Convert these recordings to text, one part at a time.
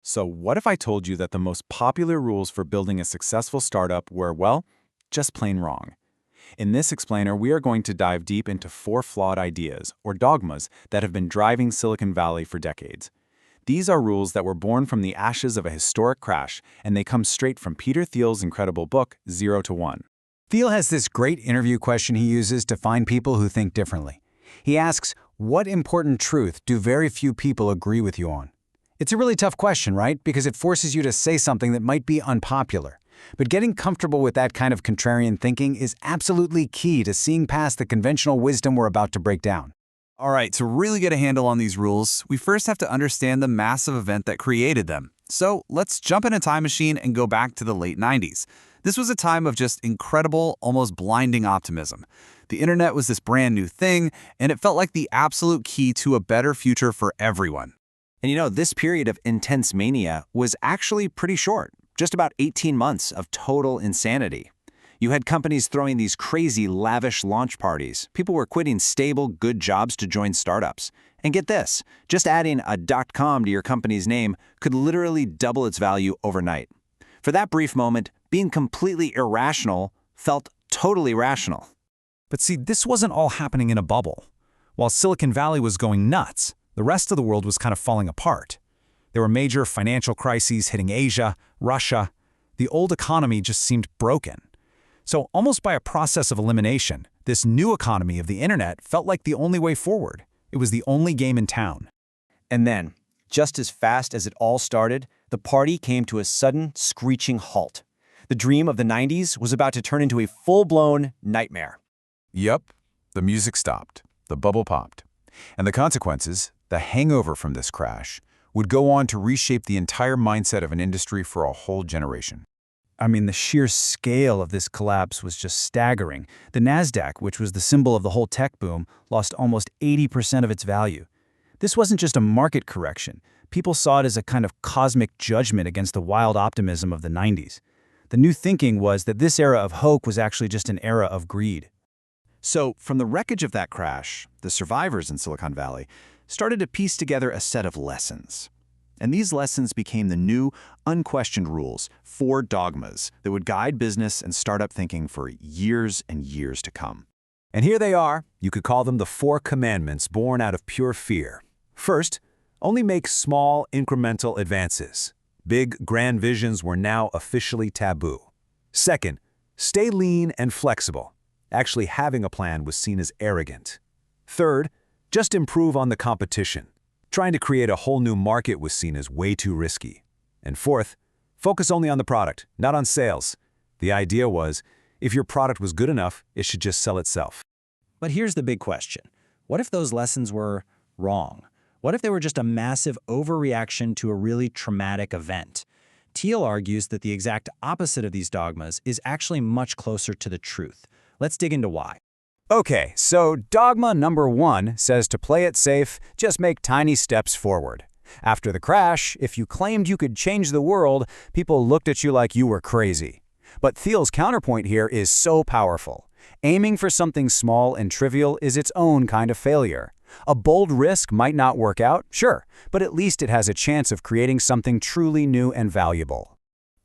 So what if I told you that the most popular rules for building a successful startup were, well, just plain wrong? In this explainer, we are going to dive deep into 4 flawed ideas, or dogmas, that have been driving Silicon Valley for decades. These are rules that were born from the ashes of a historic crash, and they come straight from Peter Thiel's incredible book, 0 to 1. Thiel has this great interview question he uses to find people who think differently. He asks, what important truth do very few people agree with you on? It's a really tough question, right? Because it forces you to say something that might be unpopular. But getting comfortable with that kind of contrarian thinking is absolutely key to seeing past the conventional wisdom we're about to break down. All right, to really get a handle on these rules, we first have to understand the massive event that created them. So let's jump in a time machine and go back to the late 90s. This was a time of just incredible, almost blinding optimism. The internet was this brand new thing, and it felt like the absolute key to a better future for everyone. And this period of intense mania was actually pretty short, just about 18 months of total insanity. You had companies throwing these crazy, lavish launch parties. People were quitting stable, good jobs to join startups. And get this, just adding a .com to your company's name could literally double its value overnight. For that brief moment, being completely irrational felt totally rational. But see, this wasn't all happening in a bubble. While Silicon Valley was going nuts, the rest of the world was kind of falling apart. There were major financial crises hitting Asia, Russia. The old economy just seemed broken. So almost by a process of elimination, this new economy of the internet felt like the only way forward. It was the only game in town. And then, just as fast as it all started, the party came to a sudden, screeching halt. The dream of the 90s was about to turn into a full-blown nightmare. Yup, the music stopped, the bubble popped. And the consequences, the hangover from this crash, would go on to reshape the entire mindset of an industry for a whole generation. I mean, the sheer scale of this collapse was just staggering. The Nasdaq, which was the symbol of the whole tech boom, lost almost 80% of its value. This wasn't just a market correction. People saw it as a kind of cosmic judgment against the wild optimism of the 90s. The new thinking was that this era of hope was actually just an era of greed. So, from the wreckage of that crash, the survivors in Silicon Valley started to piece together a set of lessons. And these lessons became the new, unquestioned rules, 4 dogmas that would guide business and startup thinking for years and years to come. And here they are. You could call them the 4 commandments born out of pure fear. First, only make small, incremental advances. Big, grand visions were now officially taboo. Second, stay lean and flexible. Actually having a plan was seen as arrogant. Third, just improve on the competition. Trying to create a whole new market was seen as way too risky. And fourth, focus only on the product, not on sales. The idea was, if your product was good enough, it should just sell itself. But here's the big question. What if those lessons were wrong? What if they were just a massive overreaction to a really traumatic event? Thiel argues that the exact opposite of these dogmas is actually much closer to the truth. Let's dig into why. Okay, so dogma number 1 says to play it safe, just make tiny steps forward. After the crash, if you claimed you could change the world, people looked at you like you were crazy. But Thiel's counterpoint here is so powerful. Aiming for something small and trivial is its own kind of failure. A bold risk might not work out, sure, but at least it has a chance of creating something truly new and valuable.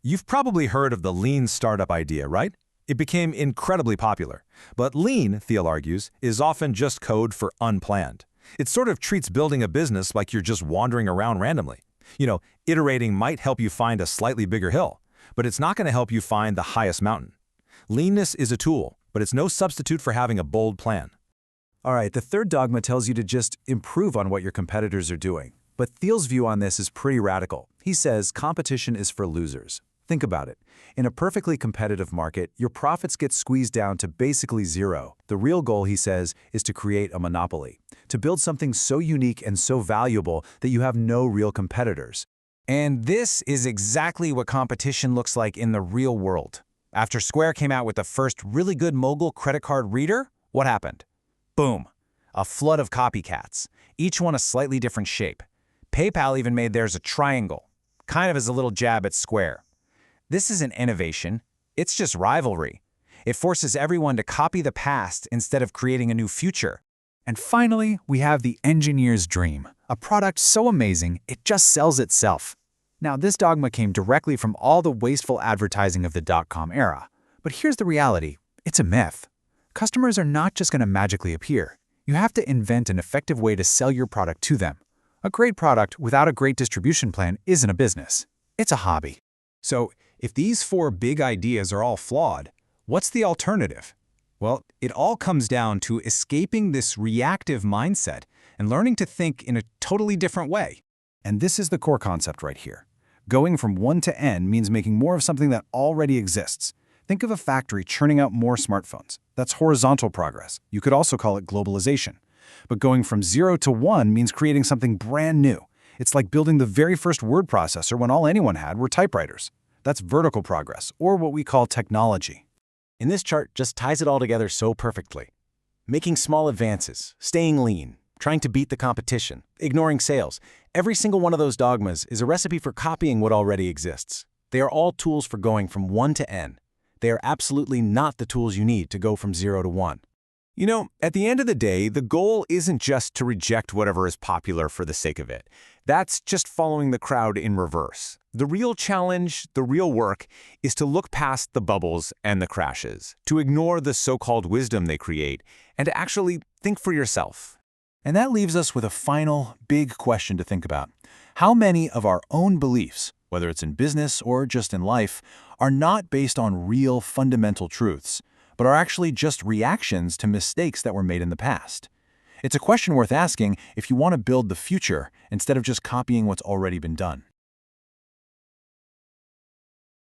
You've probably heard of the lean startup idea, right? It became incredibly popular. But lean, Thiel argues, is often just code for unplanned. It sort of treats building a business like you're just wandering around randomly. Iterating might help you find a slightly bigger hill, but it's not going to help you find the highest mountain. Leanness is a tool, but it's no substitute for having a bold plan. All right, the third dogma tells you to just improve on what your competitors are doing. But Thiel's view on this is pretty radical. He says competition is for losers. Think about it. In a perfectly competitive market, your profits get squeezed down to basically zero. The real goal, he says, is to create a monopoly, to build something so unique and so valuable that you have no real competitors. And this is exactly what competition looks like in the real world. After Square came out with the first really good mobile credit card reader, what happened? Boom! A flood of copycats, each one a slightly different shape. PayPal even made theirs a triangle, kind of as a little jab at Square. This isn't innovation, it's just rivalry. It forces everyone to copy the past instead of creating a new future. And finally, we have the engineer's dream, a product so amazing it just sells itself. Now, this dogma came directly from all the wasteful advertising of the dot-com era. But here's the reality. It's a myth. Customers are not just going to magically appear. You have to invent an effective way to sell your product to them. A great product without a great distribution plan isn't a business. It's a hobby. So, if these 4 big ideas are all flawed, what's the alternative? Well, it all comes down to escaping this reactive mindset and learning to think in a totally different way. And this is the core concept right here. Going from 1 to N means making more of something that already exists. Think of a factory churning out more smartphones. That's horizontal progress. You could also call it globalization. But going from 0 to 1 means creating something brand new. It's like building the very first word processor when all anyone had were typewriters. That's vertical progress, or what we call technology. And this chart just ties it all together so perfectly. Making small advances, staying lean, trying to beat the competition, ignoring sales. Every single one of those dogmas is a recipe for copying what already exists. They are all tools for going from 1 to N. They are absolutely not the tools you need to go from 0 to 1. You know, at the end of the day, the goal isn't just to reject whatever is popular for the sake of it. That's just following the crowd in reverse. The real challenge, the real work, is to look past the bubbles and the crashes, to ignore the so-called wisdom they create, and to actually think for yourself. And that leaves us with a final, big question to think about. How many of our own beliefs, whether it's in business or just in life, are not based on real fundamental truths, but are actually just reactions to mistakes that were made in the past? It's a question worth asking if you want to build the future instead of just copying what's already been done.